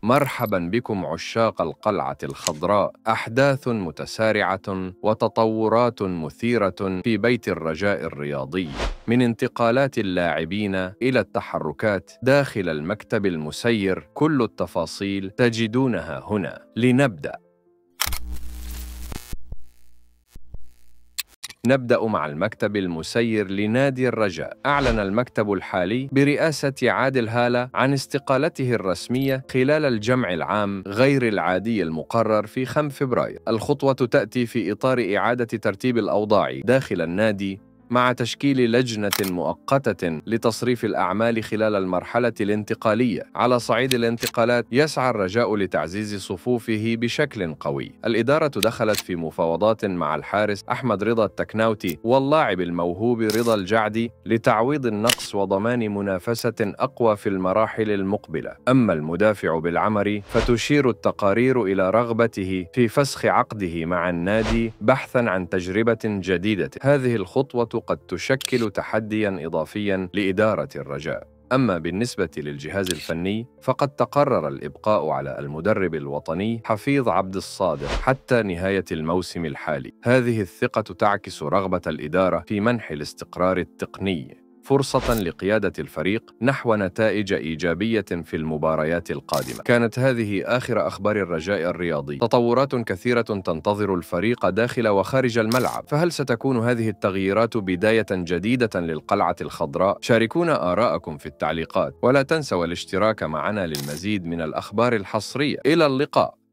مرحبا بكم عشاق القلعة الخضراء. أحداث متسارعة وتطورات مثيرة في بيت الرجاء الرياضي، من انتقالات اللاعبين إلى التحركات داخل المكتب المسير، كل التفاصيل تجدونها هنا. نبدأ مع المكتب المسير لنادي الرجاء. أعلن المكتب الحالي برئاسة عادل هالة عن استقالته الرسمية خلال الجمع العام غير العادي المقرر في 5 فبراير. الخطوة تأتي في إطار إعادة ترتيب الأوضاع داخل النادي مع تشكيل لجنة مؤقتة لتصريف الأعمال خلال المرحلة الانتقالية. على صعيد الانتقالات، يسعى الرجاء لتعزيز صفوفه بشكل قوي. الإدارة دخلت في مفاوضات مع الحارس أحمد رضا التكناوتي واللاعب الموهوب رضا الجعدي لتعويض النقص وضمان منافسة أقوى في المراحل المقبلة. أما المدافع بالعمري فتشير التقارير إلى رغبته في فسخ عقده مع النادي بحثاً عن تجربة جديدة. هذه الخطوة قد تشكل تحدياً إضافياً لإدارة الرجاء. أما بالنسبة للجهاز الفني فقد تقرر الإبقاء على المدرب الوطني حفيظ عبد الصادق حتى نهاية الموسم الحالي. هذه الثقة تعكس رغبة الإدارة في منح الاستقرار التقني، فرصة لقيادة الفريق نحو نتائج إيجابية في المباريات القادمة. كانت هذه آخر أخبار الرجاء الرياضي. تطورات كثيرة تنتظر الفريق داخل وخارج الملعب، فهل ستكون هذه التغييرات بداية جديدة للقلعة الخضراء؟ شاركونا آراءكم في التعليقات، ولا تنسوا الاشتراك معنا للمزيد من الأخبار الحصرية. إلى اللقاء.